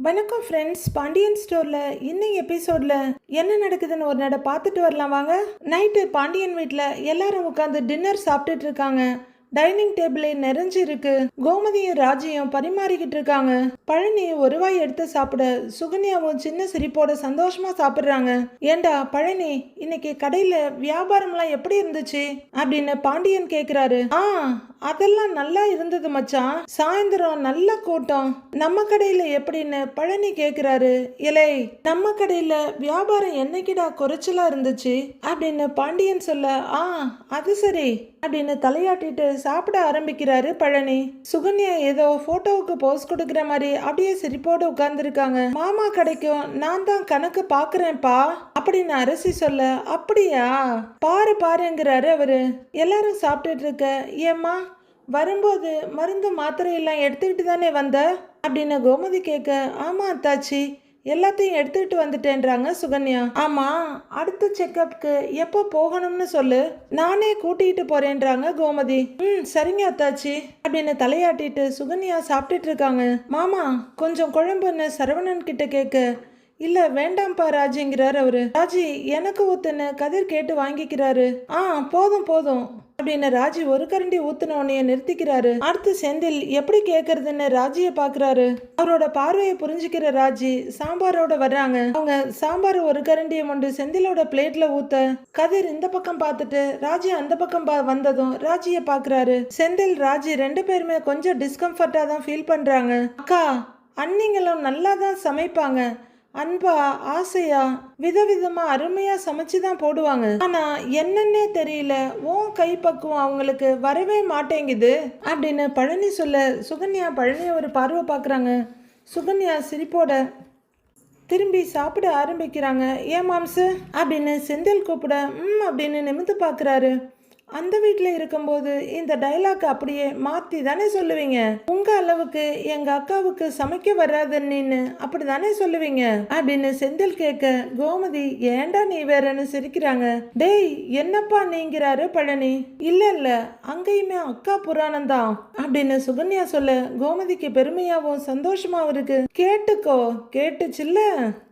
வணக்கம் ஃப்ரெண்ட்ஸ். பாண்டியன் ஸ்டோரில் இன்னைக்கு எபிசோடில் என்ன நடக்குதுன்னு ஒரு நட பார்த்துட்டு வரலாம் வாங்க. நைட்டு பாண்டியன் வீட்டில் எல்லாரும் உட்காந்து டின்னர் சாப்பிட்டுட்டு இருக்காங்க. டைனிங் டேபிளே நிறைஞ்சு இருக்கு. கோமதியும் ராஜியும் பரிமாறிக்கிட்டு இருக்காங்க. பழனி ஒரு வாய் எடுத்து சாப்பிட சுகன்யாவும் சின்ன சிரிப்போட சந்தோஷமா சாப்பிடுறாங்க. ஏண்டா பழனி, இன்னைக்கு கடையில வியாபாரம்லாம் எப்படி இருந்துச்சு அப்படின்னு பாண்டியன் கேக்குறாரு. அதெல்லாம் நல்லா இருந்தது மச்சான், சாயந்தரம் நல்ல கூட்டம். நம்ம கடையில எப்படின்னு பழனி கேக்குறாரு. இலை, நம்ம கடையில வியாபாரம் என்னைக்குடா குறைச்சலா இருந்துச்சு அப்படின்னு பாண்டியன் சொல்ல, அது சரி அப்படின்னு தலையாட்டிட்டு சாப்பிட ஆரம்பிக்கிறாரு பழனி. சுகன்யா ஏதோ போட்டோவுக்கு போஸ் கொடுக்கிற மாதிரி அப்படியே சிரிப்போடு உட்கார்ந்துருக்காங்க. மாமா கடைக்கும் நான் தான் கணக்கு பாக்குறேன்ப்பா அப்படின்னு அரசி சொல்ல, அப்படியா, பாரு பாருங்கிறாரு அவரு. எல்லாரும் சாப்பிட்டுட்டு இருக்க, ஏம்மா வரும்போது மருந்து மாத்திரை எல்லாம் எடுத்துக்கிட்டு தானே வந்த அப்படின்னு கோமதி கேட்க, ஆமா அத்தாச்சி, எல்லாத்தையும் எடுத்துக்கிட்டு வந்துட்டேன்றாங்க சுகன்யா. ஆமா, அடுத்த செக்கப்புக்கு எப்போ போகணும்னு சொல்லு, நானே கூட்டிகிட்டு போறேன்றாங்க கோமதி. சரிங்க அத்தாச்சி அப்படின்னு தலையாட்டிட்டு சுகன்யா சாப்பிட்டுட்டு இருக்காங்க. மாமா கொஞ்சம் குழம்புன்னு சரவணன் கிட்ட கேட்க, இல்ல வேண்டாம்ப்பா ராஜிங்கிறாரு அவரு. ராஜி எனக்கு ஊத்துன்னு கதிர் கேட்டு வாங்கிக்கிறாரு. போதும் போதும் அப்படின்னு ராஜி ஒரு கரண்டி ஊத்துன உடனே நிறுத்திக்கிறாரு. அடுத்து செந்தில் எப்படி கேக்குறதுன்னு ராஜிய பாக்குறாரு. அவரோட பார்வையை புரிஞ்சுக்கிற ராஜி சாம்பாரோட வர்றாங்க. அவங்க சாம்பார் ஒரு கரண்டியை கொண்டு செந்திலோட பிளேட்ல ஊத்த கதிர் இந்த பக்கம் பார்த்துட்டு ராஜி அந்த பக்கம் வந்ததும் ராஜிய பாக்குறாரு. செந்தில் ராஜி ரெண்டு பேருமே கொஞ்சம் டிஸ்கம்ஃபர்ட்டா தான் ஃபீல் பண்றாங்க. அக்கா, அண்ணிங்களும் நல்லா தான் சமைப்பாங்க, அன்பா ஆசையா விதவிதமா அருமையா சமைச்சுதான் போடுவாங்க. ஆனா என்னன்னே தெரியல, உன் கைப்பக்குவம் அவங்களுக்கு வரவே மாட்டேங்குது அப்படின்னு பழனி சொல்ல சுகன்யா பழனிய ஒரு பார்வை பார்க்குறாங்க. சுகன்யா சிரிப்போட திரும்பி சாப்பிட ஆரம்பிக்கிறாங்க. ஏன் மாம்சு அப்படின்னு செந்தில் கூப்பிட அப்படின்னு நிமிந்து பார்க்குறாரு. அந்த வீட்டில் இருக்கும்போது இந்த டைலாக் அப்படியே மாற்றி தானே சொல்லுவீங்க. உங்கள் அளவுக்கு எங்கள் அக்காவுக்கு சமைக்க வராதுன்னு அப்படி தானே சொல்லுவீங்க அப்படின்னு செந்தில் கேட்க, கோமதி ஏண்டா நீ வேறன்னு சிரிக்கிறாங்க. டேய் என்னப்பா நீங்கிறாரு பழனி. இல்லை அங்கேயுமே அக்கா புராணம் தான் அப்படின்னு சுகன்யா சொல்ல கோமதிக்கு பெருமையாகவும் சந்தோஷமாவும் இருக்கு. கேட்டுக்கோ, கேட்டுச்சுல்ல,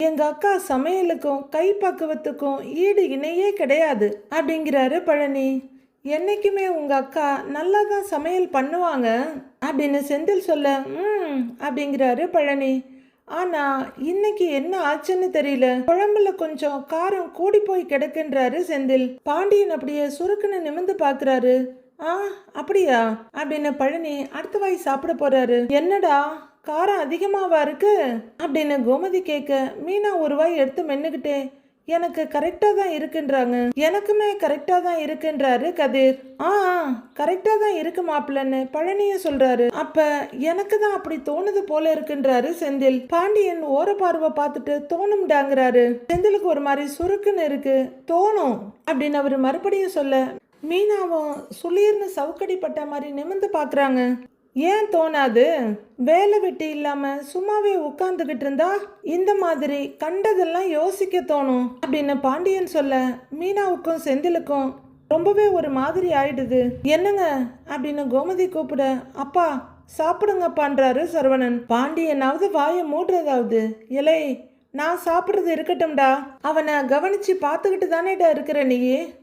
எங்க அக்கா சமையலுக்கும் கை பக்குவத்துக்கும் ஈடு இணையே கிடையாது அப்படிங்கிறாரு பழனி. என்னைக்குமே உங்க அக்கா நல்லா தான் சமையல் பண்ணுவாங்க அப்படின்னு செந்தில் சொல்ல, அப்படிங்கிறாரு பழனி. ஆனா இன்னைக்கு என்ன ஆச்சுன்னு தெரியல, குழம்புல கொஞ்சம் காரம் கூடி போய் கிடக்குன்றாரு செந்தில். பாண்டியன் அப்படியே சுருக்குன்னு நிமிந்து பாக்குறாரு. அப்படியா அப்படின்னு பழனி அடுத்த வாய் சாப்பிட போறாரு. என்னடா காரம் அதிகமாவா இருக்கு அப்படின்னு கோமதி கேட்க, மீனா ஒரு வாய் எடுத்து மென்னுக்கிட்டே, எனக்கு கரெக்டா தான் இருக்குன்றாங்க, எனக்குமே கரெக்டா தான் இருக்குன்றாரு கதிர். கரெக்டா தான் இருக்கு மாப்பிள்ளன்னு பழனிய சொல்றாரு. அப்ப எனக்கு தான் அப்படி தோணுது போல இருக்குன்றாரு செந்தில். பாண்டியன் ஓர பார்வை பார்த்துட்டு தோணும்டாங்கிறாரு. செந்திலுக்கு ஒரு மாதிரி சுருக்குன்னு இருக்கு, தோணும் அப்படின்னு அவரு மறுபடியும் சொல்ல மீனாவும் சுளீர்னு சவுக்கடிப்பட்ட மாதிரி நிமிந்து பாக்குறாங்க. ஏன் தோணாது, வேலை வெட்டி இல்லாம சும்மாவே உட்கார்ந்துகிட்டு இருந்தா இந்த மாதிரி கண்டதெல்லாம் யோசிக்க தோணும் அப்படின்னு பாண்டியன் சொல்ல மீனாவுக்கும் செந்திலுக்கும் ரொம்பவே ஒரு மாதிரி ஆயிடுது. என்னங்க அப்படின்னு கோமதி கூப்பிட, அப்பா சாப்பிடுங்கப்பான்றாரு சரவணன். பாண்டியனாவது வாயை மூடுறதாவது, இலை நான் சாப்பிட்றது இருக்கட்டும்டா, அவனை கவனிச்சு பார்த்துக்கிட்டு தானேடா இருக்கிற நீ,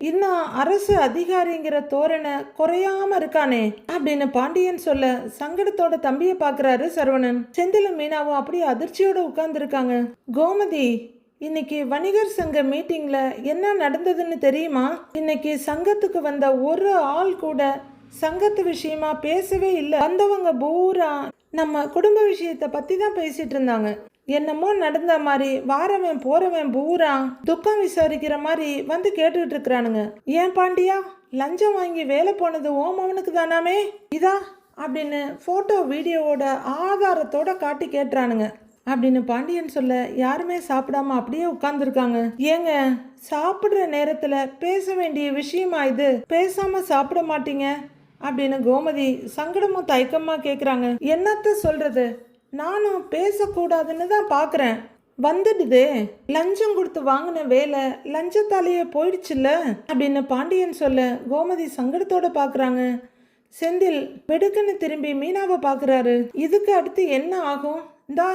இன்னும் அரசு அதிகாரிங்கிற தோரணை குறையாம இருக்கானே அப்படின்னு பாண்டியன் சொல்ல சங்கடத்தோட தம்பியை பாக்குறாரு சரவணன். செந்திலும் மீனாவும் அப்படியே அதிர்ச்சியோட உட்கார்ந்து இருக்காங்க. கோமதி, இன்னைக்கு வணிகர் சங்க மீட்டிங்ல என்ன நடந்ததுன்னு தெரியுமா? இன்னைக்கு சங்கத்துக்கு வந்த ஒரு ஆள் கூட சங்கத்து விஷயமா பேசவே இல்லை. வந்தவங்க பூரா நம்ம குடும்ப விஷயத்தை பத்தி தான் பேசிட்டு இருந்தாங்க. என்னமோ நடந்த மாதிரி வாரவன் போறவன் பூரா துக்கம் விசாரிக்கிற மாதிரி வந்து கேட்டுக்கிட்டு இருக்கிறானுங்க. ஏன் பாண்டியா, லஞ்சம் வாங்கி வேலை போனது ஓமவனுக்கு தானாமே இதா அப்படின்னு போட்டோ வீடியோவோட ஆதாரத்தோட காட்டி கேட்டுறானுங்க அப்படின்னு பாண்டியன் சொல்ல யாருமே சாப்பிடாம அப்படியே உட்கார்ந்துருக்காங்க. ஏங்க, சாப்பிடுற நேரத்துல பேச வேண்டிய விஷயமா இது, பேசாம சாப்பிட மாட்டீங்க அப்படின்னு கோமதி சங்கடமும் தயக்கமா கேக்குறாங்க. என்னத்த சொல்றது, நானும் பேசக்கூடாதுன்னு தான் பார்க்குறேன், வந்துடுது, லஞ்சம் கொடுத்து வாங்கின வேலை லஞ்சத்தாலேயே போயிடுச்சுல்ல அப்படின்னு பாண்டியன் சொல்ல கோமதி சங்கடத்தோட பார்க்குறாங்க. செந்தில் வெடுக்குன்னு திரும்பி மீனாவை பார்க்குறாரு. இதுக்கு அடுத்து என்ன ஆகும், இந்தா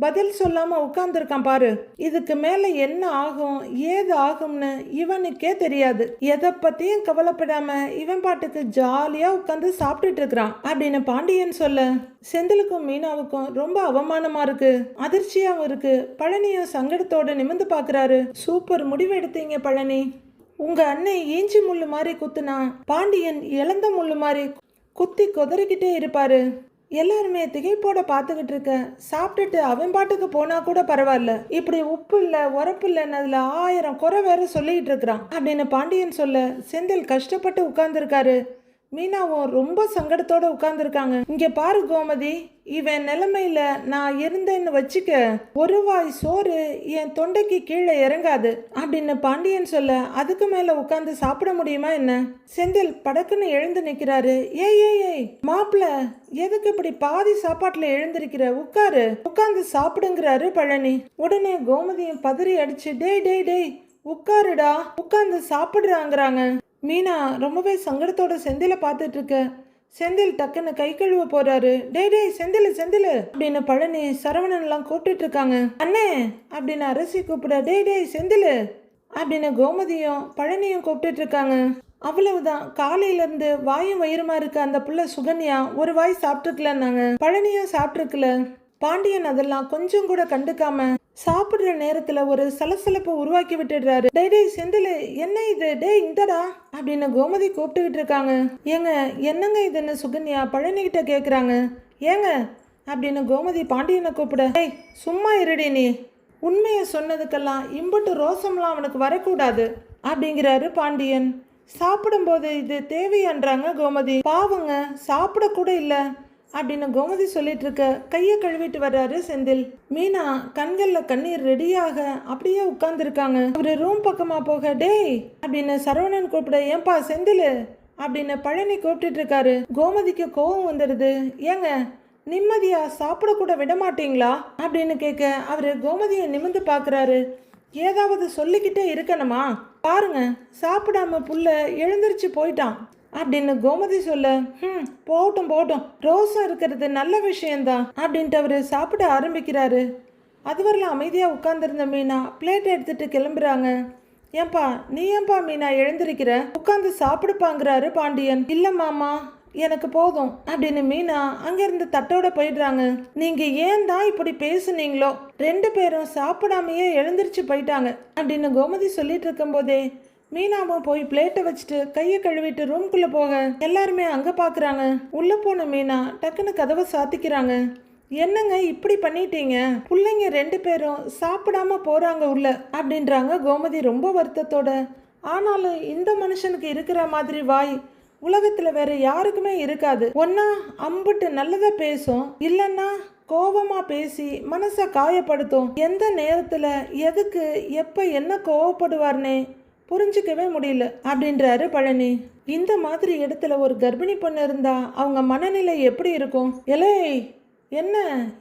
பதில் சொல்லாம உட்கார்ந்துருக்கான் பாரு. இதுக்கு மேல என்ன ஆகும் ஏது ஆகும்னு இவனுக்கே தெரியாது. எதை பத்தியும் கவலைப்படாம இவன் பாட்டுக்கு ஜாலியா உட்கார்ந்து சாப்பிட்டுட்டு இருக்கிறான் அப்படின்னு பாண்டியன் சொல்ல, செந்திலுக்கும் மீனாவுக்கும் ரொம்ப அவமானமா இருக்கு, அதிர்ச்சியாவும் இருக்கு. பழனியும் சங்கடத்தோட நிமிர்ந்து பாக்குறாரு. சூப்பர் முடிவு எடுத்தீங்க பழனி. உங்க அண்ணன் ஈஞ்சி முள்ளு மாதிரி குத்துனா பாண்டியன் இழந்த முள்ளு மாதிரி குத்தி கொதறிக்கிட்டே இருப்பாரு. எல்லாருமே திகைப்போட பார்த்துக்கிட்டு இருக்க. சாப்பிட்டுட்டு அவன் பாட்டுக்கு போனா கூட பரவாயில்ல, இப்படி உப்பு இல்லை உரப்பு இல்லைன்னு அதுல 1000 குறை வேற சொல்லிட்டு இருக்கிறான் அப்படின்னு பாண்டியன் சொல்ல, செந்தில் கஷ்டப்பட்டு உட்கார்ந்துருக்காரு. மீனாவும் ரொம்ப சங்கடத்தோட உட்கார்ந்துருக்காங்க. இங்க பாரு கோமதி, இவன் நிலைமையில நான் இருந்தேன்னு வச்சுக்க, ஒரு வாய் சோறு என் தொண்டைக்கு கீழே இறங்காது அப்படின்னு பாண்டியன் சொல்ல, அதுக்கு மேல உட்கார்ந்து சாப்பிட முடியுமா என்ன? செந்தில் படக்குன்னு எழுந்து நிக்கிறாரு. ஏய் ஏய் ஏய் மாப்பிள, எதுக்கு இப்படி பாதி சாப்பாட்டுல எழுந்திருக்கிற? உட்காரு, உட்கார்ந்து சாப்பிடுங்கிறாரு பழனி. உடனே கோமதியும் பதறி அடிச்சு, டேய் டேய் டேய் உட்காருடா, உட்கார்ந்து சாப்பிடுறாங்கிறாங்க. மீனா ரொம்பவே சங்கடத்தோட செந்தில பார்த்துட்டு இருக்க. செந்தில் டக்குன்னு கை கழுவ போறாரு. டேய் டேய் செந்தில் செந்தில் அப்படின்னு பழனி சரவணன் எல்லாம் கூப்பிட்டு இருக்காங்க. அண்ணே அப்படின்னு அரசி கூப்பிட, டேய் டேய் செந்தில் அப்படின்னு கோமதியும் பழனியும் கூப்பிட்டு இருக்காங்க. அவ்வளவுதான். காலையில இருந்து வாயும் வயிறுமா இருக்க அந்த புள்ள சுகன்யா ஒரு வாய் சாப்பிட்டுக்கலன்னாங்க. பழனியும் சாப்பிட்டுருக்கல. பாண்டியன் அதெல்லாம் கொஞ்சம் கூட கண்டுக்காம சாப்பிடுற நேரத்துல ஒரு சலசலப்பை உருவாக்கி விட்டுடுறாரு. டேய் டேய் செந்தில் என்ன இது, டேய் இந்தடா அப்படின்னு கோமதி கூப்பிட்டுக்கிட்டு இருக்காங்க. ஏங்க என்னங்க இதுன்னு சுகன்யா பழனி கிட்ட கேக்குறாங்க. ஏங்க அப்படின்னு கோமதி பாண்டியனை கூப்பிட, டேய் சும்மா இருடி, நீ உண்மையை சொன்னதுக்கெல்லாம் இம்புட்டு ரோசம்லாம் அவனுக்கு வரக்கூடாது அப்படிங்கிறாரு பாண்டியன். சாப்பிடும்போது இது தேவையான்றாங்க கோமதி. பாவங்க சாப்பிட கூட இல்லை அப்படின்னு கோமதி சொல்லிட்டு இருக்க. கையை கழுவிட்டு வர்றாரு செந்தில். மீனா கண்கள்ல கண்ணீர் ரெடியாக அப்படியே உட்கார்ந்துருக்காங்க. அவரு ரூம் பக்கமா போக, டேய் அப்படின்னு சரவணன் கூப்பிட, ஏன்பா செந்தில் அப்படின்னு பழனி கூப்பிட்டு இருக்காரு. கோமதிக்கு கோபம் வந்துடுது. ஏங்க நிம்மதியா சாப்பிட கூட விட மாட்டீங்களா அப்படின்னு கேட்க, அவரு கோமதியை நிமிர்ந்து பாக்குறாரு. ஏதாவது சொல்லிக்கிட்டே இருக்கணுமா? பாருங்க சாப்பிடாம புள்ள எழுந்திருச்சு போயிட்டான் அப்படின்னு கோமதி சொல்ல, போட்டும் போட்டும், ரோசம் இருக்கிறது நல்ல விஷயம்தான் அப்படின்ட்டு அவரு சாப்பிட ஆரம்பிக்கிறாரு. அதுவரையிலும் அமைதியா உட்கார்ந்துருந்த மீனா பிளேட் எடுத்துட்டு கிளம்புறாங்க. ஏன்பா நீ ஏன்பா மீனா எழுந்திருக்கிற, உட்கார்ந்து சாப்பிடுப்பாங்கிறாரு பாண்டியன். இல்ல மாமா எனக்கு போதும் அப்படின்னு மீனா அங்கிருந்து தட்டோட போயிடுறாங்க. நீங்க ஏன் தான் இப்படி பேசுனீங்களோ, 2 பேரும் சாப்பிடாமையே எழுந்திருச்சு போயிட்டாங்க அப்படின்னு கோமதி சொல்லிட்டு இருக்கும் போதே மீனாவும் போய் பிளேட்டை வச்சுட்டு கையை கழுவிட்டு ரூம்குள்ள போக எல்லாருமே அங்க பாக்குறாங்க. உள்ள போன மீனா டக்குன்னு கதவை சாத்திக்கிறாங்க. என்னங்க இப்படி பண்ணிட்டீங்க, பிள்ளைங்க 2 பேரும் சாப்பிடாம போறாங்க உள்ள அப்படின்றாங்க கோமதி ரொம்ப வருத்தத்தோட. ஆனாலும் இந்த மனுஷனுக்கு இருக்கிற மாதிரி வாய் உலகத்துல வேற யாருக்குமே இருக்காது. ஒன்னா அம்புட்டு நல்லதா பேசும், இல்லைன்னா கோபமா பேசி மனசை காயப்படுத்தும். எந்த நேரத்துல எதுக்கு எப்ப என்ன கோவப்படுவார்னே புரிஞ்சிக்கவே முடியல அப்படின்றாரு பழனி. இந்த மாதிரி இடத்துல ஒரு கர்ப்பிணி பொண்ணு இருந்தா அவங்க மனநிலை எப்படி இருக்கும்? எலே என்ன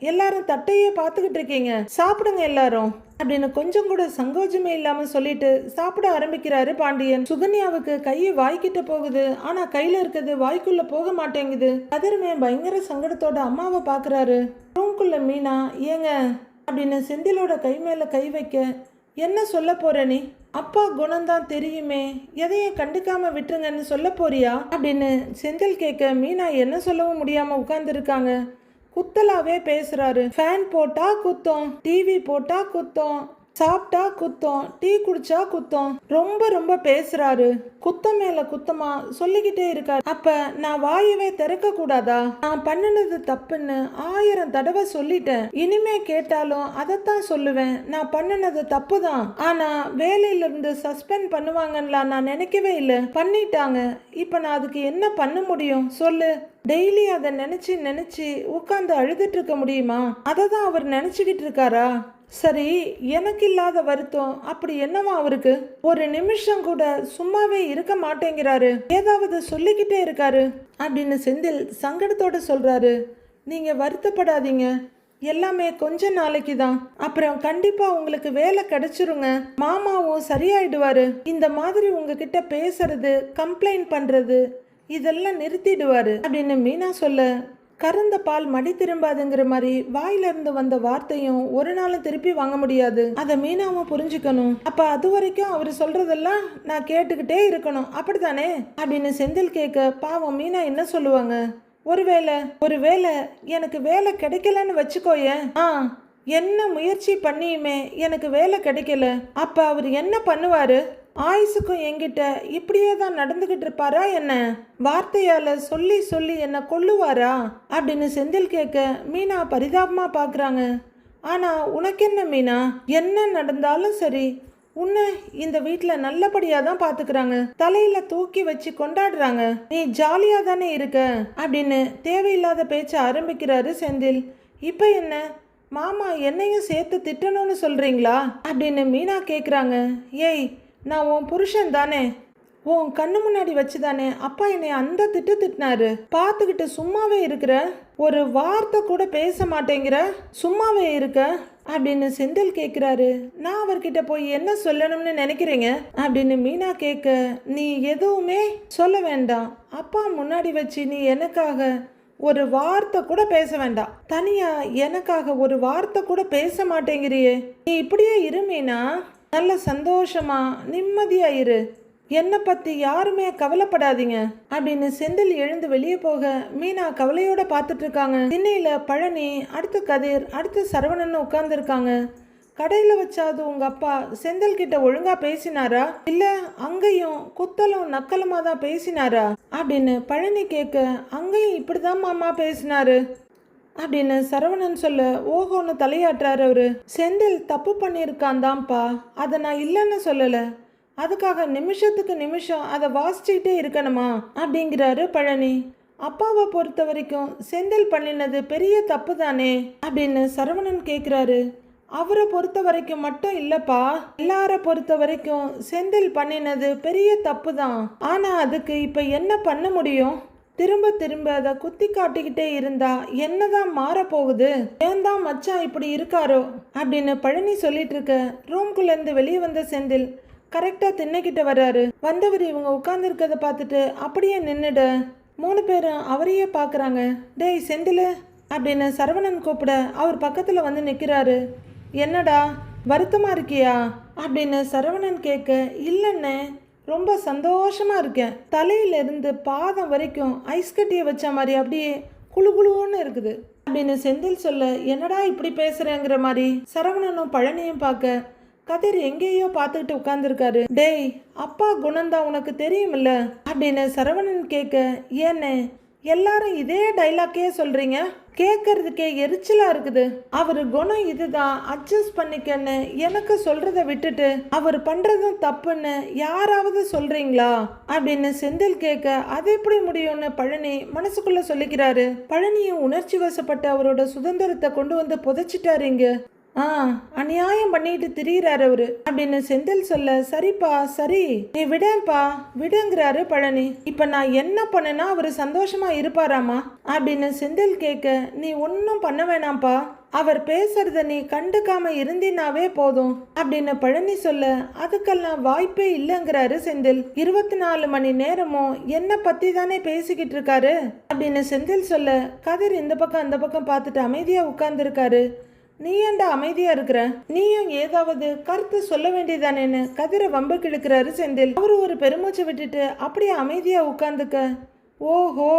எல்லாரும் தட்டையே பார்த்துக்கிட்டு இருக்கீங்க, சாப்பிடுங்க எல்லாரும் அப்படின்னு கொஞ்சம் கூட சங்கோஜமே இல்லாம சொல்லிட்டு சாப்பிட ஆரம்பிக்கிறாரு பாண்டியன். சுகன்யாவுக்கு கையை வாய்க்கிட்ட போகுது, ஆனா கையில இருக்கிறது வாய்க்குள்ள போக மாட்டேங்குது. கதிரமே பயங்கர சங்கடத்தோட அம்மாவை பாக்குறாரு. ரூம்குள்ள மீனா, ஏங்க அப்படின்னு செந்திலோட கை மேல கை வைக்க, என்ன சொல்ல போற நீ? அப்பா குணம்தான் தெரியுமே, எதையும் கண்டுக்காம விட்டுருங்கன்னு சொல்ல போறியா அப்படின்னு செந்தில் கேட்க, மீனா என்ன சொல்லவும் முடியாம உட்கார்ந்து இருக்காங்க. குத்தலாவே பேசுறாரு. ஃபேன் போட்டா குத்தம், டிவி போட்டா குத்தம், சாப்பிட்டா குத்தம், டீ குடிச்சா குத்தம், ரொம்ப ரொம்ப பேசுறாரு. குத்தம் மேல குத்தமா சொல்லிக்கிட்டே இருக்காரு. அப்ப நான் வாயவே திறக்க கூடாதா? நான் பண்ணினது தப்புன்னு 1000 தடவை சொல்லிட்டேன். இனிமே கேட்டாலும் அதைத்தான் சொல்லுவேன், நான் பண்ணினது தப்பு தான். ஆனா வேலையில இருந்து சஸ்பெண்ட் பண்ணுவாங்கன்னு நான் நினைக்கவே இல்லை, பண்ணிட்டாங்க. இப்ப நான் அதுக்கு என்ன பண்ண முடியும் சொல்லு? டெய்லி அதை நினைச்சு நினைச்சு உட்கார்ந்து அழுதுட்டு இருக்க முடியுமா? அதை தான் அவர் நினைச்சுக்கிட்டு இருக்காரா? சரி, எனக்கு இல்லாத வருத்தம் அப்படி என்னவா அவருக்கு? ஒரு நிமிஷம் கூட சும்மாவே இருக்க மாட்டேங்கிறாரு, ஏதாவது சொல்லிக்கிட்டே இருக்காரு அப்படின்னு செந்தில் சங்கடத்தோட சொல்றாரு. நீங்க வருத்தப்படாதீங்க, எல்லாமே கொஞ்ச நாளைக்கு தான், அப்புறம் கண்டிப்பா உங்களுக்கு வேலை கிடைச்சிருங்க, மாமாவும் சரியாயிடுவாரு. இந்த மாதிரி உங்ககிட்ட பேசுறது கம்ப்ளைண்ட் பண்றது இதெல்லாம் நிறுத்திடுவாரு அப்படின்னு மீனா சொல்ல, கறந்த பால் மடி திரும்பாதுங்கிற மாதிரி வாயிலிருந்து வந்த வார்த்தையும் ஒரு நாளும் திருப்பி வாங்க முடியாது. அதை மீனாவும் புரிஞ்சுக்கணும். அப்ப அது வரைக்கும் அவர் சொல்றதெல்லாம் நான் கேட்டுக்கிட்டே இருக்கணும், அப்படித்தானே அப்படின்னு செந்தில் கேட்க பாவம் மீனா என்ன சொல்லுவாங்க? ஒருவேளை எனக்கு வேலை கிடைக்கலன்னு வச்சுக்கோயேன். என்ன முயற்சி பண்ணியுமே எனக்கு வேலை கிடைக்கல. அப்ப அவர் என்ன பண்ணுவாரு? ஆயுசுக்கும் என்கிட்ட இப்படியே தான் நடந்துகிட்டு இருப்பாரா என்ன? வார்த்தையால சொல்லி சொல்லி என்ன கொல்லுவாரா அப்படின்னு செந்தில் கேட்க மீனா பரிதாபமா பாக்குறாங்க. ஆனா உனக்கு என்ன மீனா, என்ன நடந்தாலும் சரி உன்னை இந்த வீட்டில் நல்லபடியா தான் பாத்துக்கிறாங்க, தலையில தூக்கி வச்சு கொண்டாடுறாங்க, நீ ஜாலியா தானே இருக்க அப்படின்னு தேவையில்லாத பேச்ச ஆரம்பிக்கிறாரு செந்தில். இப்ப என்ன மாமா என்னையும் சேர்த்து திட்டணும்னு சொல்றீங்களா அப்படின்னு மீனா கேக்குறாங்க. ஏய், நான் உன் புருஷன் தானே, உன் கண்ணு முன்னாடி வச்சுதானே அப்பா என்னை அந்த திட்டினாரு, பார்த்துக்கிட்டு சும்மாவே இருக்கிற, ஒரு வார்த்தை கூட பேச மாட்டேங்கிற, சும்மாவே இருக்க அப்படின்னு செந்தில் கேட்குறாரு. நான் அவர்கிட்ட போய் என்ன சொல்லணும்னு நினைக்கிறீங்க அப்படின்னு மீனா கேட்க, நீ எதுவுமே சொல்ல வேண்டாம், அப்பா முன்னாடி வச்சு நீ எனக்காக ஒரு வார்த்தை கூட பேச வேண்டாம், தனியா எனக்காக ஒரு வார்த்தை கூட பேச மாட்டேங்கிறியே, நீ இப்படியே இரு மீனா, நல்ல சந்தோஷமா நிம்மதியா இரு, என்னை பத்தி யாருமே கவலைப்படாதீங்க அப்படின்னு செந்தில் எழுந்து வெளியே போக மீனா கவலையோட பார்த்துட்டு இருக்காங்க. திண்ணையில பழனி, அடுத்து கதிர், அடுத்து சரவணன் உட்கார்ந்து இருக்காங்க. கடையில வச்சாது உங்க அப்பா செந்தில் கிட்ட ஒழுங்கா பேசினாரா இல்ல அங்கேயும் குத்தலும் நக்கலுமா தான் பேசினாரா அப்படின்னு பழனி கேட்க, அங்கேயும் இப்படிதான் மாமா பேசினாரு அப்படின்னு சரவணன் சொல்ல, ஓஹோன்னு தலையாட்டுறாரு அவரு. செந்தில் தப்பு பண்ணியிருக்கான் தான்ப்பா, அதை நான் இல்லைன்னு சொல்லலை, அதுக்காக நிமிஷத்துக்கு நிமிஷம் அதை வாசிச்சுக்கிட்டே இருக்கணுமா அப்படிங்கிறாரு பழனி. அப்பாவை பொறுத்த வரைக்கும் செந்தில் பண்ணினது பெரிய தப்பு தானே அப்படின்னு சரவணன் கேட்குறாரு. அவரை பொறுத்த வரைக்கும் மட்டும் இல்லப்பா, எல்லார பொறுத்த வரைக்கும் செந்தில் பண்ணினது பெரிய தப்பு தான். ஆனா அதுக்கு இப்ப என்ன பண்ண முடியும்? திரும்ப திரும்ப அதை குத்தி காட்டிக்கிட்டே இருந்தா என்னதான் மாற போகுது? ஏன் தான் மச்சான் இப்படி இருக்காரோ அப்படின்னு பழனி சொல்லிட்டு இருக்க ரூம்குள்ள இருந்து வெளியே வந்த செந்தில் கரெக்டா திண்ணைக்கிட்ட வர்றாரு. வந்தவர் இவங்க உட்கார்ந்து இருக்கிறத பார்த்துட்டு அப்படியே நின்னுட 3 பேரும் அவரையே பாக்குறாங்க. டேய் செந்தில் அப்படின்னு சரவணன் கூப்பிட அவர் பக்கத்துல வந்து நிக்கிறாரு. என்னடா வருத்தமா இருக்கியா அப்படின்னு சரவணன் கேட்க, இல்லைன்னு ரொம்ப சந்தோஷமா இருக்கேன், தலையிலிருந்து பாதம் வரைக்கும் ஐஸ் கட்டியை வச்ச மாதிரி அப்படியே குழு குழுன்னு இருக்குது அப்படின்னு செந்தில் சொல்ல, என்னடா இப்படி பேசுறேங்கிற மாதிரி சரவணனும் பழனியும் பார்க்க கதிர் எங்கேயோ பார்த்துக்கிட்டு உட்கார்ந்துருக்காரு. டேய் அப்பா குணம்தான் உனக்கு தெரியுமில்ல அப்படின்னு சரவணன் கேட்க, ஏன்னு எல்லாரும் இதே டைலாக்கே சொல்றீங்க, கேட்கறதுக்கே எரிச்சலா இருக்குது, அவரு குணம் இதுதான் அட்ஜஸ்ட் பண்ணிக்கன்னு எனக்கு சொல்றத விட்டுட்டு அவர் பண்றதும் தப்புன்னு யாராவது சொல்றீங்களா அப்படின்னு செந்தில் கேட்க, அது எப்படி முடியும்னு பழனி மனசுக்குள்ள சொல்லிக்கிறாரு. பழனியும் உணர்ச்சி வசப்பட்ட அவரோட சுதந்திரத்தை கொண்டு வந்து புதைச்சிட்டாரு இங்க. அநியாயம் பண்ணிட்டு திரியிறாரு அவரு அப்படின்னு செந்தில் சொல்ல, சரிப்பா சரி நீ விடேன்பா விடுங்கிறாரு பழனி. இப்ப நான் என்ன பண்ணனா அவரு சந்தோஷமா இருப்பாராமா அப்படின்னு செந்தில் கேட்க, நீ ஒன்னும் பண்ண வேணாம்ப்பா, அவர் பேசுறத நீ கண்டுக்காம இருந்தினாவே போதும் அப்படின்னு பழனி சொல்ல, அதுக்கெல்லாம் வாய்ப்பே இல்லைங்கிறாரு செந்தில். 24 மணி நேரமும் என்ன பத்தி தானே பேசிக்கிட்டு இருக்காரு அப்படின்னு செந்தில் சொல்ல, கதிர் இந்த பக்கம் அந்த பக்கம் பார்த்துட்டு அமைதியா உட்கார்ந்து இருக்காரு. நீ ஏன்டா அமைதியா இருக்கிற, நீயும் ஏதாவது கருத்து சொல்ல வேண்டியதானேன்னு கதிரை வம்பு கிழக்கிறாரு செந்தில். அவரு ஒரு பெருமூச்சை விட்டுட்டு அப்படியே அமைதியா உட்கார்ந்துக்க, ஓஹோ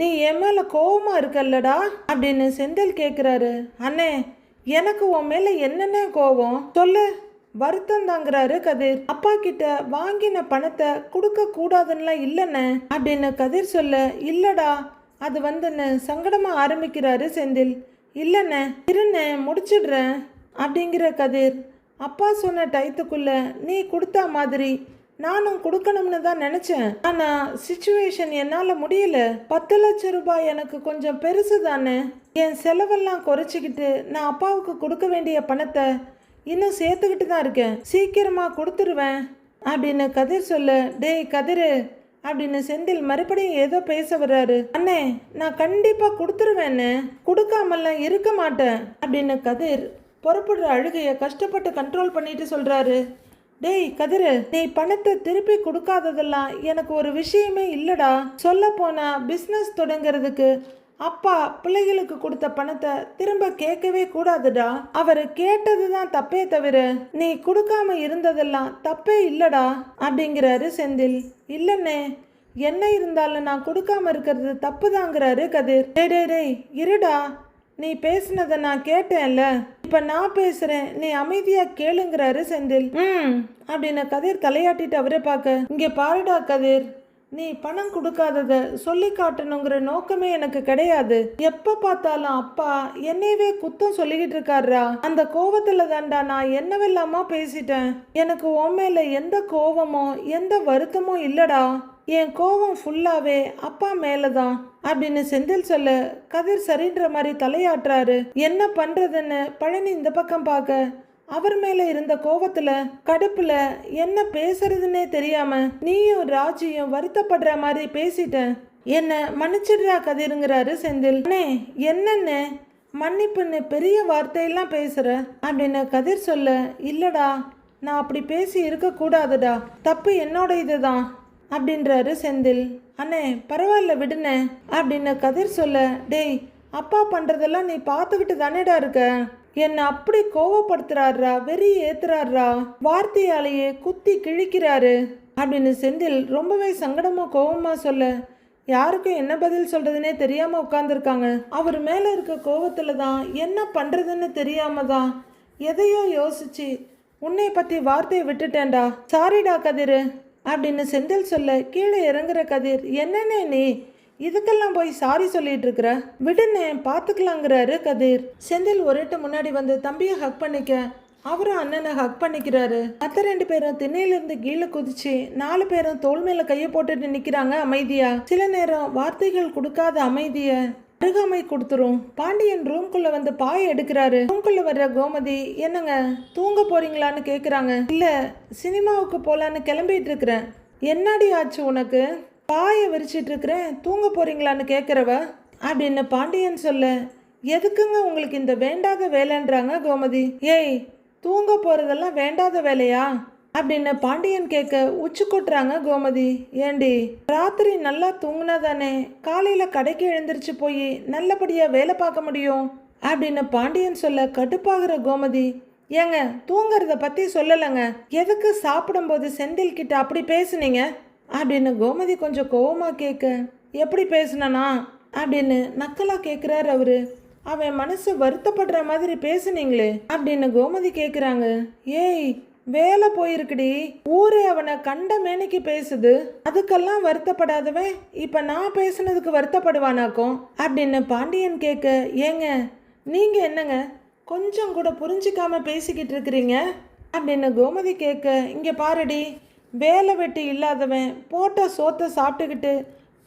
நீ என் மேல கோவமா இருக்கல்லடா அப்படின்னு செந்தில் கேக்குறாரு. அண்ணே எனக்கு உன் மேல என்னென்ன கோவம் சொல்லு, வருத்தம் தாங்கிறாரு கதிர். அப்பா கிட்ட வாங்கின பணத்தை கொடுக்க கூடாதுன்னுலாம் இல்லைன்னு அப்படின்னு கதிர் சொல்ல, இல்லடா அது வந்துன்னு சங்கடமா ஆரம்பிக்கிறாரு செந்தில். இல்லைண்ணே இருண்ணே முடிச்சிடுறேன் அப்படிங்கிற கதிர். அப்பா சொன்ன டயத்துக்குள்ள நீ கொடுத்தா மாதிரி நானும் கொடுக்கணும்னு தான் நினைச்சேன், ஆனா சிச்சுவேஷன் என்னால முடியல. 10 லட்சம் ரூபாய் எனக்கு கொஞ்சம் பெருசு தானே, என் செலவெல்லாம் குறைச்சிக்கிட்டு நான் அப்பாவுக்கு கொடுக்க வேண்டிய பணத்தை இன்னும் சேர்த்துக்கிட்டு தான் இருக்கேன், சீக்கிரமா கொடுத்துருவேன் அப்படின்னு கதிர் சொல்ல, டேய் கதிர் அப்படின்னு செந்தில் மறுபடியும் ஏதோ பேச வர்றாரு. அண்ணே நான் கண்டிப்பா கொடுத்துருவேன்னு, கொடுக்காமல்லாம் இருக்க மாட்டேன் அப்படின்னு கதிர் புறப்படுற அழுகைய கஷ்டப்பட்டு கண்ட்ரோல் பண்ணிட்டு சொல்றாரு. டேய் கதிர், நீ பணத்தை திருப்பி கொடுக்காததெல்லாம் எனக்கு ஒரு விஷயமே இல்லடா, சொல்ல போனா பிசினஸ் தொடங்கிறதுக்கு அப்பா பிள்ளைகளுக்கு கொடுத்த பணத்தை திரும்ப கேட்கவே கூடாதுடா. அவரு கேட்டதுதான் தப்பே தவிர நீ கொடுக்காம இருந்ததெல்லாம் தப்பே இல்லடா அப்படிங்கிறாரு செந்தில். இல்லன்னே, என்ன இருந்தாலும் நான் கொடுக்காம இருக்கிறது தப்புதாங்கிறாரு கதிர். டேய் இருடா, நீ பேசுனதை நான் கேட்டேன்ல, இப்ப நான் பேசுறேன், நீ அமைதியா கேளுங்கிறாரு செந்தில். அப்படின்னு கதிர் தலையாட்டிட்டு அவரே பார்க்க, இங்க பாருடா கதிர், நீ பணம் கொடுக்காதத சொல்லி காட்டணுங்கிற நோக்கமே எனக்கு கிடையாது. எப்ப பார்த்தாலும் அப்பா என்னையவே குத்தம் சொல்லிக்கிட்டு இருக்காருடா. அந்த கோவத்துல தான்டா நான் என்னவெல்லாமோ பேசிட்டேன். எனக்கு உன் மேல எந்த கோவமோ எந்த வருத்தமும் இல்லடா. என் கோவம் ஃபுல்லாவே அப்பா மேலதான் அப்படின்னு செந்தில் சொல்ல, கதிர் சரின்ற மாதிரி தலையாட்டுறாரு. என்ன பண்றதுன்னு பழனி இந்த பக்கம் பார்க்க, அவர் மேல இருந்த கோவத்துல கடுப்புல என்ன பேசுறதுன்னே தெரியாம நீயும் ராஜியும் வருத்தப்படுற மாதிரி பேசிட்டேன், என்ன மன்னிச்சிடுறா கதிருங்கிறாரு செந்தில். அண்ணே என்னன்னு மன்னிப்புன்னு பெரிய வார்த்தையெல்லாம் பேசுற அப்படின்னு கதிர் சொல்ல, இல்லடா நான் அப்படி பேசி இருக்க கூடாதுடா, தப்பு என்னோட இதுதான் அப்படின்றாரு செந்தில். அண்ணே பரவாயில்ல விடுனே அப்படின்னு கதிர் சொல்ல, டேய் அப்பா பண்றதெல்லாம் நீ பார்த்துக்கிட்டு தானேடா இருக்க, என்னை அப்படி கோவப்படுத்துறாரா, வெறி ஏத்துறாரா, வார்த்தையாலேயே குத்தி கிழிக்கிறாரு அப்படின்னு செந்தில் ரொம்பவே சங்கடமா கோவமா சொல்ல, யாருக்கும் என்ன பதில் சொல்றதுன்னே தெரியாம உட்கார்ந்துருக்காங்க. அவர் மேல இருக்க கோவத்துல தான் என்ன பண்றதுன்னு தெரியாம தான் எதையோ யோசிச்சு உன்னை பத்தி வார்த்தையை விட்டுட்டேன்டா, சாரிடா கதிர் அப்படின்னு செந்தில் சொல்ல, கீழே இறங்குற கதிர், என்னன்னே நீ இதுக்கெல்லாம் போய் சாரி சொல்லிட்டு இருக்கிற, விடுன்னு பார்த்துக்கலாங்கிறாரு கதிர். செந்தில் ஒருட்டு முன்னாடி வந்து தம்பியை ஹக் பண்ணிக்க, அவரும் அண்ணனை ஹக் பண்ணிக்கிறாரு. மற்ற 2 பேரும் திண்ணையிலிருந்து கீழே குதிச்சு 4 பேரும் தோல் மேல கையை போட்டுட்டு நிக்கிறாங்க அமைதியா. சில நேரம் வார்த்தைகள் கொடுக்காத அமைதிய அருகாமை கொடுத்துரும். பாண்டியன் ரூம்குள்ள வந்து பாய எடுக்கிறாரு. ரூம்குள்ள வர்ற கோமதி, என்னங்க தூங்க போறீங்களான்னு கேக்குறாங்க. இல்ல சினிமாவுக்கு போலான்னு கிளம்பிட்டு இருக்கிறேன். என்னடி ஆச்சு உனக்கு, பாய விரிச்சிட்டு இருக்கிறேன், தூங்க போறீங்களான்னு கேக்குறவ அப்படின்னு பாண்டியன் சொல்ல, எதுக்குங்க உங்களுக்கு இந்த வேண்டாத வேலைன்றாங்க கோமதி. ஏய் தூங்க போறதெல்லாம் வேண்டாத வேலையா அப்படின்னு பாண்டியன் கேட்க உச்சி கொட்டுறாங்க கோமதி. ஏண்டி ராத்திரி நல்லா தூங்குனா தானே காலையில கடைக்கு எழுந்திரிச்சு போய் நல்லபடியா வேலை பார்க்க முடியும் அப்படின்னு பாண்டியன் சொல்ல, கடுப்பாகிற கோமதி, ஏங்க தூங்குறத பத்தி சொல்லலைங்க, எதுக்கு சாப்பிடும்போது செந்தில் கிட்ட அப்படி பேசுனீங்க அப்படின்னு கோமதி கொஞ்சம் கோவமா கேட்க, எப்படி பேசுனா அப்படின்னு நக்கலா கேட்குறாரு அவரு. அவன் மனசு வருத்தப்படுற மாதிரி பேசுனீங்களே அப்படின்னு கோமதி கேட்குறாங்க. ஏய் வேலை போயிருக்குடி, ஊரே அவனை கண்ட மேனிக்கு பேசுது, அதுக்கெல்லாம் வருத்தப்படாதவன் இப்ப நான் பேசுனதுக்கு வருத்தப்படுவானாக்கும் அப்படின்னு பாண்டியன் கேட்க, ஏங்க நீங்க என்னங்க கொஞ்சம் கூட புரிஞ்சிக்காம பேசிக்கிட்டு இருக்கிறீங்க அப்படின்னு கோமதி கேட்க, இங்க பாருடி, வேலை வெட்டி இல்லாதவன் போட்ட சோத்தை சாப்பிட்டுக்கிட்டு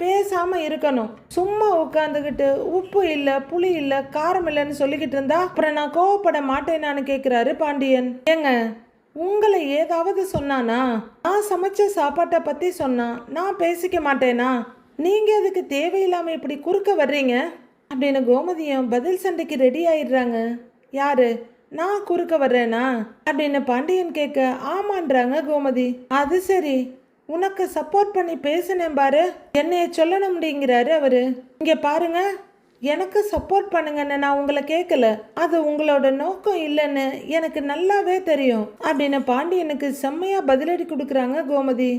பேசாம இருக்கணும், சும்மா உட்காந்துக்கிட்டு உப்பு இல்லை புளி இல்லை காரம் இல்லைன்னு சொல்லிக்கிட்டு இருந்தா அப்புறம் நான் கோவப்பட மாட்டேனான்னு கேட்குறாரு பாண்டியன். ஏங்க உங்களை ஏதாவது சொன்னானா, நான் சமைச்ச சாப்பாட்டை பத்தி சொன்னா நான் பேசிக்க மாட்டேனா, நீங்க அதுக்கு தேவையில்லாம இப்படி குறுக்க வர்றீங்க அப்படின்னு கோமதியும் பதில் சண்டைக்கு ரெடி ஆயிடுறாங்க. யாரு, நான் குறுக்க வர்றேனா அப்படின்னு பாண்டியன் கேட்க, ஆமான்றாங்க கோமதி. அது சரி, உனக்கு சப்போர்ட் பண்ணி பேசினேன் பாரு, என்னைய சொல்லணும் முடிங்கிறாரு அவரு. இங்க பாருங்க, எனக்கு சப்போர்ட் பண்ணுங்கன்னு நான் உங்களை கேட்கல, அது உங்களோட நோக்கம் இல்லைன்னு எனக்கு நல்லாவே தெரியும் அப்படின்னு பாண்டியனுக்கு செம்மையா பதிலடி கொடுக்குறாங்க கோமதி.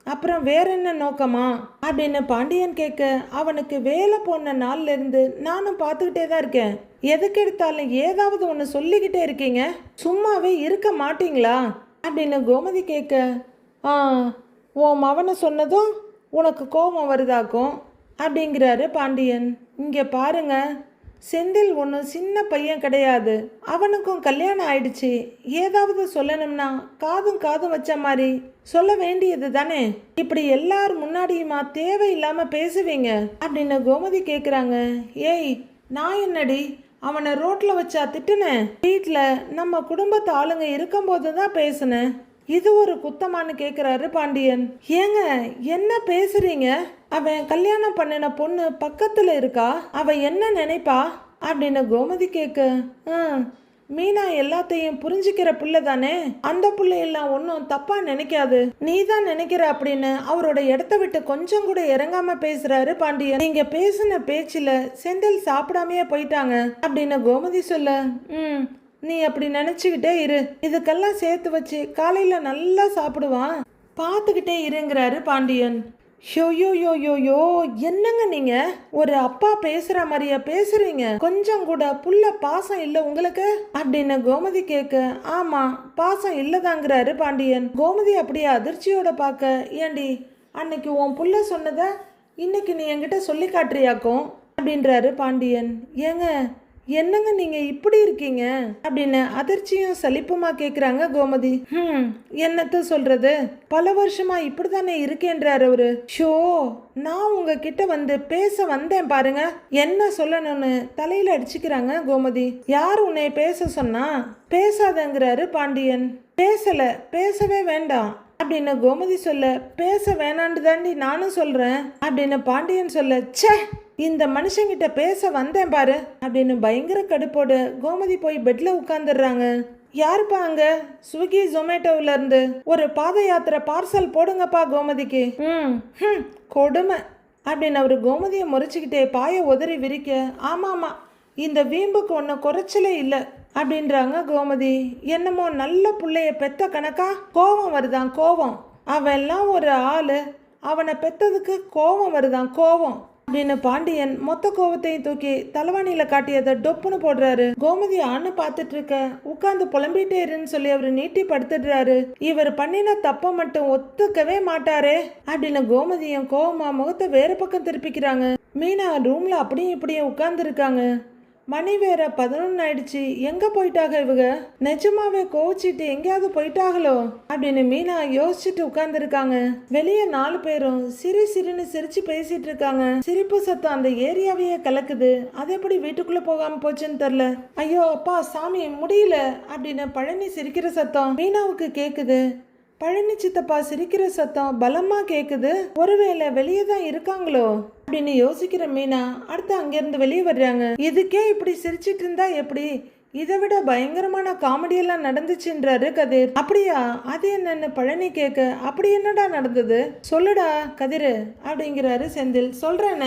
அப்புறம் வேற என்ன நோக்கமா அப்படின்னு பாண்டியன் கேட்க, அவனுக்கு வேலை போன நாள்ல இருந்து நானும் பார்த்துக்கிட்டே தான் இருக்கேன், எதுக்கு எடுத்தாலும் ஏதாவது ஒன்று சொல்லிக்கிட்டே இருக்கீங்க, சும்மாவே இருக்க மாட்டீங்களா அப்படின்னு கோமதி கேட்க, உன் மவனை சொன்னதும் உனக்கு கோபம் வருதாக்கும் அப்படிங்கிறாரு பாண்டியன். இங்கே பாருங்க, செந்தில் ஒன்றும் சின்ன பையன் கிடையாது, அவனுக்கும் கல்யாணம் ஆயிடுச்சு, ஏதாவது சொல்லணும்னா காதும் காதும் வச்ச மாதிரி சொல்ல வேண்டியது தானே, இப்படி எல்லார் முன்னாடியுமா தேவையில்லாம பேசுவீங்க அப்படின்னு கோமதி கேட்குறாங்க. ஏய் நான் என்னடி அவனை ரோட்ல வச்சா திட்டுனேன், வீட்டில் நம்ம குடும்பத்து ஆளுங்க இருக்கும்போது தான் பேசுனேன், இது ஒரு குத்தமானு கேட்குறாரு பாண்டியன். ஏங்க என்ன பேசுறீங்க, அவன் கல்யாணம் பண்ணின பொண்ணு பக்கத்துல இருக்கா, அவ என்ன நினைப்பா அப்படின்னு கோமதி கேட்க, மீனா எல்லாத்தையும் புரிஞ்சுக்கிற புள்ள தானே, அந்த புள்ளையெல்லாம் ஒன்றும் தப்பா நினைக்காது, நீ தான் நினைக்கிற அப்படின்னு அவரோட இடத்த விட்டு கொஞ்சம் கூட இறங்காம பேசுறாரு பாண்டியன். நீங்க பேசின பேச்சுல செந்தில் சாப்பிடாமையே போயிட்டாங்க அப்படின்னு கோமதி சொல்ல, நீ அப்படி நினைச்சுக்கிட்டே இரு, இதுக்கெல்லாம் சேர்த்து வச்சு காலையில நல்லா சாப்பிடுவான், பார்த்துக்கிட்டே இருங்கிறாரு பாண்டியன். யோ என்னங்க நீங்க ஒரு அப்பா பேசுற மாதிரியா பேசுறீங்க, கொஞ்சம் கூட புள்ள பாசம் இல்ல உங்களுக்கு அப்படின்னு கோமதி கேட்க, ஆமா பாசம் இல்லதாங்கிறாரு பாண்டியன். கோமதி அப்படியே அதிர்ச்சியோட பார்க்க, ஏண்டி அன்னைக்கு உன் புள்ள சொன்னத இன்னைக்கு நீ என்கிட்ட சொல்லி காட்டுறியாக்கும் அப்படின்றாரு பாண்டியன். ஏங்க என்னங்க நீங்க இப்படி இருக்கீங்க அப்படின்னு அதிர்ச்சியும் சலிப்புமா கேக்குறாங்க கோமதி. என்னத்த சொல்றது, பல வருஷமா இப்படித்தானே இருக்கேன்றாரு அவரு. ஷோ நான் உங்ககிட்ட வந்து பேச வந்தேன் பாருங்க, என்ன சொல்லணும்னு தலையில அடிச்சுக்கிறாங்க கோமதி. யார் உன்னை பேச சொன்னா, பேசாதங்கிறாரு பாண்டியன். பேசல, பேசவே வேண்டாம் அப்படின்னு கோமதி சொல்ல, பேச வேணான்னு தாண்டி நானும் சொல்றேன் அப்படின்னு பாண்டியன் சொல்ல, ச்சே இந்த மனுஷங்கிட்ட பேச வந்தேன் பாரு அப்படின்னு பயங்கர கடுப்போடு கோமதி போய் பெட்ல உட்கார்ந்துடுறாங்க. யாருப்பா அங்க, ஸ்விக்கி ஜொமேட்டோல இருந்து ஒரு பாத யாத்திரை பார்சல் போடுங்கப்பா கோமதிக்கு. கொடுமை அப்படின்னு அவரு கோமதியை முறைச்சிக்கிட்டே பாய உதறி விரிக்க, ஆமாமா இந்த வீம்புக்கு ஒன்றும் குறைச்சலே இல்லை அப்படின்றாங்க கோமதி. என்னமோ நல்ல பிள்ளைய பெத்த கணக்கா கோவம் வருதான் கோவம், அவன் எல்லாம் ஒரு ஆளு, அவனை பெத்ததுக்கு கோவம் வருதான் கோவம் அப்படின்னு பாண்டியன் மொத்த கோவத்தையும் தூக்கி தலைவாணியில காட்டியதை டொப்புன்னு போடுறாரு. கோமதி ஆன்னு பார்த்துட்டு இருக்க, உட்கார்ந்து புலம்பிட்டே இருன்னு சொல்லி அவரு நீட்டி படுத்துடுறாரு. இவர் பண்ணின தப்ப மட்டும் ஒத்துக்கவே மாட்டாரே அப்படின்னு கோமதியும் கோவமா முகத்தை வேற பக்கம் திருப்பிக்கிறாங்க. மீனா ரூம்ல அப்படியும் இப்படியும் உட்கார்ந்து இருக்காங்க. மணி வேற 11 ஆயிடுச்சு, எங்க போயிட்டாங்க இவங்க, நிஜமாவே கோவிச்சிட்டு எங்கேயாவது போயிட்டாங்களோ அப்படின்னு மீனா யோசிச்சுட்டு உட்கார்ந்துருக்காங்க. வெளியே 4 பேரும் சிரின்னு சிரிச்சு பேசிட்டு இருக்காங்க. சிரிப்பு சத்தம் அந்த ஏரியாவையே கலக்குது. அது எப்படி வீட்டுக்குள்ள போகாம போச்சுன்னு தெரியல. ஐயோ அப்பா சாமி முடியல அப்படின்னு பழனி சிரிக்கிற சத்தம் மீனாவுக்கு கேக்குது. பழனி சித்தப்பா சிரிக்கிற சத்தம் பலமா கேக்குது. ஒருவேளை வெளியே தான் இருக்காங்களோ அப்படின்னு யோசிக்கிற மீனா அடுத்து அங்கிருந்து வெளியே வர்றாங்க. இதுக்கே இப்படி சிரிச்சிட்டு இருந்தா எப்படி, இதை விட பயங்கரமான காமெடியெல்லாம் நடந்துச்சுன்றாரு கதிர். அப்படியா, அது என்னன்னு பழனி கேட்க, அப்படி என்னடா நடந்தது சொல்லுடா கதிர் அப்படிங்கிறாரு செந்தில். சொல்றேன்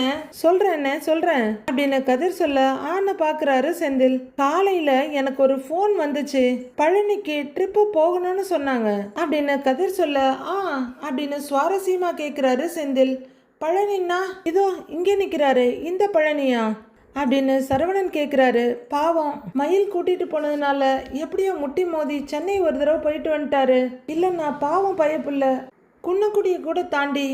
அப்படின்னு கதிர் சொல்ல ஆன்னு பாக்குறாரு செந்தில். காலையில எனக்கு ஒரு போன் வந்துச்சு, பழனிக்கு ட்ரிப்பு போகணும்னு சொன்னாங்க அப்படின்னு கதிர் சொல்ல, அப்படின்னு சுவாரஸ்யமா கேக்குறாரு செந்தில். பழனின்னா இதோ இங்கே நிக்கிறாரு இந்த பழனியா அப்படின்னு சரவணன் கேட்குறாரு. பாவம் மயில் கூட்டிட்டு போனதுனால எப்படியோ முட்டி மோதி சென்னை ஒரு தடவை போயிட்டு வந்துட்டாரு. இல்லைன்னா பாவம் பயப்புள்ள குன்னக்குடியை கூட தாண்டி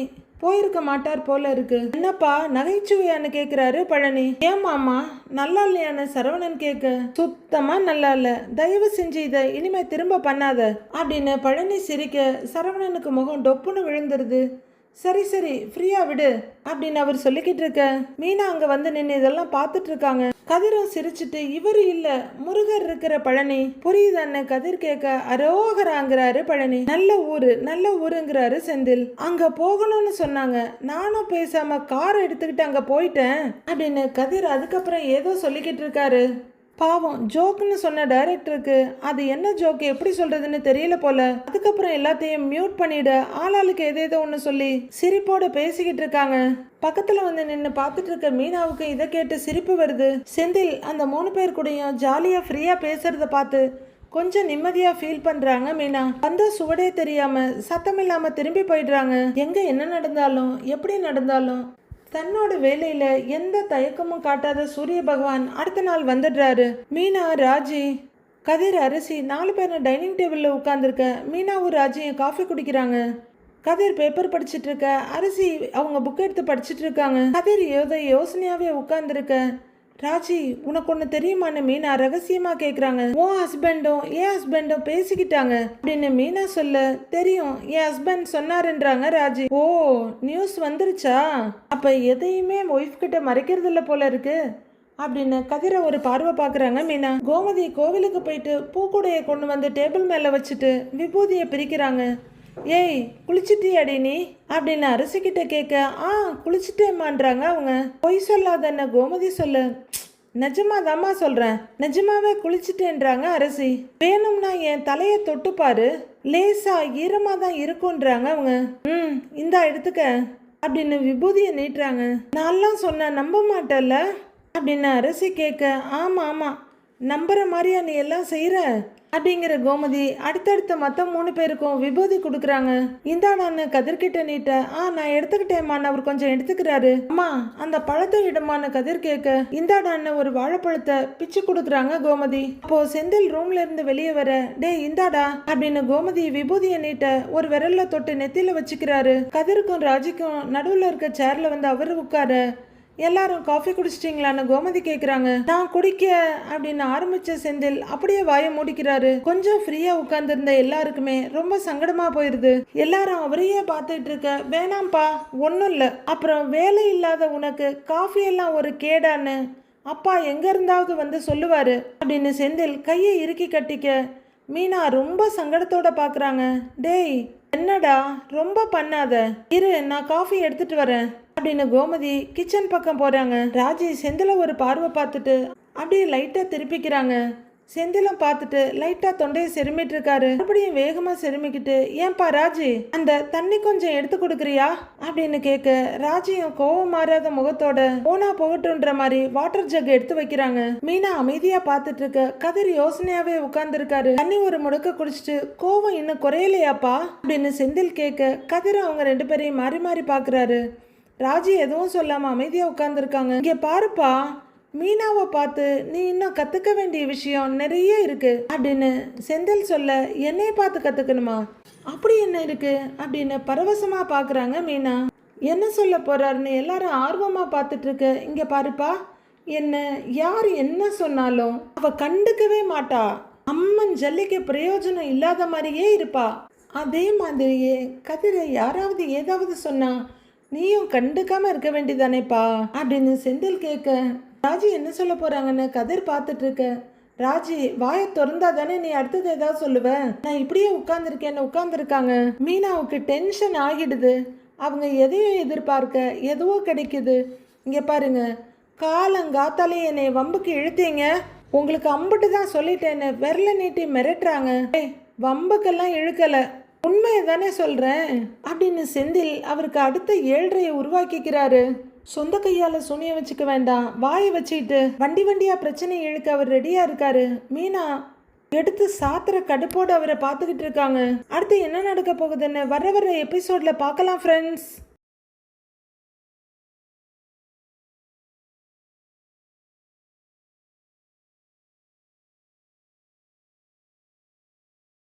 போயிருக்க மாட்டார் போல இருக்கு. என்னப்பா நகைச்சுவையான்னு கேட்குறாரு பழனி. ஏமாமா நல்லா இல்லையான்னு சரவணன் கேட்க, சுத்தமா நல்லா இல்ல, தயவு செஞ்சு இதை இனிமே திரும்ப பண்ணாத அப்படின்னு பழனி சிரிக்க சரவணனுக்கு முகம் டொப்புன்னு விழுந்துருது. சரி ஃப்ரீயா விடு அப்படின்னு அவர் சொல்லிக்கிட்டு இருக்க, மீனா அங்க வந்து நின்று இதெல்லாம் பார்த்துட்டு இருக்காங்க. கதிரும் சிரிச்சுட்டு, இவரு இல்ல முருகர் இருக்கிற பழனி புரியுதான்னு கதிர் கேட்க, அரோகராங்கிறாரு பழனி. நல்ல ஊருங்கிறாரு செந்தில். அங்க போகணும்னு சொன்னாங்க, நானும் பேசாம கார் எடுத்துக்கிட்டு அங்க போயிட்டேன் அப்படின்னு கதிர் அதுக்கப்புறம் ஏதோ சொல்லிக்கிட்டு இருக்காரு. பாவம் ஜோக்குன்னு சொன்ன டைரக்டருக்கு அது என்ன ஜோக்கு எப்படி சொல்றதுன்னு தெரியல போல. அதுக்கப்புறம் எல்லாத்தையும் மியூட் பண்ணிட ஆளாளுக்கு ஏதேதோ ஒன்று சொல்லி சிரிப்போட பேசிக்கிட்டு இருக்காங்க. பக்கத்துல வந்து நின்று பார்த்துட்டு இருக்க மீனாவுக்கு இதை கேட்டு சிரிப்பு வருது. செந்தில் அந்த 3 பேர் கூடயும் ஜாலியா ஃப்ரீயா பேசுறத பார்த்து கொஞ்சம் நிம்மதியா ஃபீல் பண்றாங்க மீனா. வந்த சுவடே தெரியாம சத்தம் இல்லாம திரும்பி போயிடுறாங்க. எங்க என்ன நடந்தாலும் எப்படி நடந்தாலும் தன்னோட வேலையில எந்த தயக்கமும் காட்டாத சூரிய பகவான் அடுத்த நாள் வந்துடுறாரு. மீனா, ராஜி, கதிர், அரிசி 4 பேரும் டைனிங் டேபிள்ல உட்கார்ந்துருக்க. மீனாவும் ராஜியும் காஃபி குடிக்கிறாங்க. கதிர் பேப்பர் படிச்சுட்டு இருக்க, அரிசி அவங்க புக் எடுத்து படிச்சுட்டு இருக்காங்க. கதிர் யோசனையாவே உட்கார்ந்துருக்க. ராஜி உனக்கு ஒன்று தெரியுமான்னு மீனா ரகசியமா கேட்குறாங்க. உன் ஹஸ்பண்டும் என் ஹஸ்பண்டும் பேசிக்கிட்டாங்க அப்படின்னு மீனா சொல்ல, தெரியும் என் ஹஸ்பண்ட் சொன்னாருன்றாங்க ராஜி. ஓ நியூஸ் வந்துருச்சா, அப்ப எதையுமே ஒய்ஃப் கிட்ட மறைக்கிறது இல்லை போல இருக்கு அப்படின்னு கதிரை ஒரு பார்வை பார்க்குறாங்க மீனா. கோமதி கோவிலுக்கு போயிட்டு பூக்கூடையை கொண்டு வந்து டேபிள் மேலே வச்சுட்டு விபூதியை பிரிக்கிறாங்க. ஏய் குளிச்சிட்டியாடி நீ அப்படின்னு அரிசிக்கிட்ட கேட்க, குளிச்சுட்டேம்மான்றாங்க அவங்க. பொய் சொல்லாதன்னு கோமதி சொல்ல, நிஜமாதாம்மா சொல்றேன், நிஜமாவே குளிச்சுட்டேன்றாங்க அரசி. வேணும்னா என் தலையை தொட்டு பாரு, லேசா ஈரமா தான் இருக்குன்றாங்க அவங்க. இந்தா எடுத்துக்க அப்படின்னு விபூதியை நீட்டுறாங்க. நான்லாம் சொன்ன நம்ப மாட்டேல்ல அப்படின்னு அரசி கேட்க, ஆமா ஆமா நம்புற மாதிரியா நீ எல்லாம் செய்யற அப்படிங்கிற கோமதி அடுத்தடுத்த மற்ற 3 பேருக்கும் விபூதி கொடுக்குறாங்க. இந்தாடான்னு கதிர்கிட்ட நீட்ட, நான் எடுத்துக்கிட்டேம்மான்னு அவர் கொஞ்சம் எடுத்துக்கிறாரு. அம்மா அந்த பழத்தை இடமான்னு கதிர் கேட்க, இந்தாடான்னு ஒரு வாழைப்பழத்தை பிச்சு கொடுக்குறாங்க கோமதி. அப்போ செந்தில் ரூம்ல இருந்து வெளியே வர, டே இந்தாடா அப்படின்னு கோமதி விபூதியை நீட்ட ஒரு விரல்ல தொட்டு நெத்தியில வச்சுக்கிறாரு. கதிருக்கும் ராஜிக்கும் நடுவுல இருக்க சேர்ல வந்து அவரு உட்கார, எல்லாரும் காஃபி குடிச்சிட்டிங்களான்னு கோமதி கேட்குறாங்க. நான் குடிக்க அப்படின்னு ஆரம்பிச்ச செந்தில் அப்படியே வாயை மூடிக்கிறாரு. கொஞ்சம் ஃப்ரீயா உட்கார்ந்துருந்த எல்லாருக்குமே ரொம்ப சங்கடமா போயிருது. எல்லாரும் அவரையே பார்த்துட்டு இருக்க, வேணாம்ப்பா ஒன்றும் இல்லை, அப்புறம் வேலை இல்லாத உனக்கு காஃபி எல்லாம் ஒரு கேடான்னு அப்பா எங்க இருந்தாவது வந்து சொல்லுவாரு அப்படின்னு செந்தில் கையை இறுக்கி கட்டிக்க, மீனா ரொம்ப சங்கடத்தோட பார்க்குறாங்க. டேய் என்னடா ரொம்ப பண்ணாத, இரு நான் காஃபி எடுத்துட்டு வரேன் அப்படின்னு கோமதி கிச்சன் பக்கம் போறாங்க. ராஜி செந்தில ஒரு பார்வை பார்த்துட்டு அப்படியே லைட்டா திருப்பிக்கிறாங்க. செந்திலம் பார்த்துட்டு லைட்டா தொண்டையை செருமிட்டு இருக்காரு. மறுபடியும் வேகமா செருமிக்கிட்டு, ஏன்பா ராஜி அந்த தண்ணி கொஞ்சம் எடுத்து கொடுக்குறியா அப்படின்னு கேட்க, ராஜியும் கோவம் மாறாத முகத்தோட போனா போகட்டுன்ற மாதிரி வாட்டர் ஜக் எடுத்து வைக்கிறாங்க. மீனா அமைதியா பார்த்துட்டு இருக்க, கதிர் யோசனையாவே உட்கார்ந்து இருக்காரு. தண்ணி ஒரு முடுக்க குடிச்சிட்டு, கோவம் இன்னும் குறையலையாப்பா அப்படின்னு செந்தில் கேட்க, கதிர் அவங்க 2 பேரையும் மாறி மாறி பாக்குறாரு. ராஜி எதுவும் சொல்லாம அமைதியா உட்கார்ந்துருக்காங்க. இங்க பாருப்பா, மீனாவை பார்த்து நீ இன்னும் கத்துக்க வேண்டிய விஷயம் நிறைய இருக்கு அப்படின்னு செந்தில் சொல்ல, என்னைய பார்த்து கத்துக்கணுமா, அப்படி என்ன இருக்கு அப்படின்னு பரவசமா பாக்குறாங்க மீனா. என்ன சொல்ல போறாருன்னு எல்லாரும் ஆர்வமா பார்த்துட்டு இருக்கு. இங்க பாருப்பா, என்ன யார் என்ன சொன்னாலும் அவ கண்டுக்கவே மாட்டா, அம்மன் ஜல்லிக்கு பிரயோஜனம் இல்லாத மாதிரியே இருப்பா. அதே மாதிரியே கதிரை யாராவது ஏதாவது சொன்னா நீயும் கண்டுக்காம இருக்க வேண்டியதானேப்பா அப்படின்னு செந்தில் கேட்க, ராஜி என்ன சொல்ல போறாங்கன்னு கதிர் பார்த்துட்டு இருக்க. ராஜி வாயை திறந்தா தானே நீ அடுத்தது ஏதாவது சொல்லுவ, நான் இப்படியே உட்கார்ந்துருக்கேன்னு உட்கார்ந்துருக்காங்க. மீனாவுக்கு டென்ஷன் ஆகிடுது. அவங்க எதையோ எதிர்பார்க்க எதுவோ கிடைக்குது. இங்க பாருங்க, காலங்காத்தாலே என்னை வம்புக்கு இழுத்தீங்க, உங்களுக்கு அம்புட்டு தான் சொல்லிட்டேன்னு விரல நீட்டி மிரட்டுறாங்க. வம்புக்கெல்லாம் இழுக்கல, உண்மையை தானே சொல்றேன் அப்படின்னு செந்தில் அவருக்கு அடுத்த 7.5 உருவாக்கிக்கிறாரு. சொந்த கையால சுனிய வச்சுக்க வேண்டாம், வாயை வச்சுக்கிட்டு வண்டி வண்டியா பிரச்சனை இழுக்க அவர் ரெடியா இருக்காரு. மீனா எடுத்து சாத்திர கடுப்போடு அவரை பார்த்துக்கிட்டு இருக்காங்க. அடுத்து என்ன நடக்க போகுதுன்னு வர எபிசோட்ல பார்க்கலாம் ஃப்ரெண்ட்ஸ்.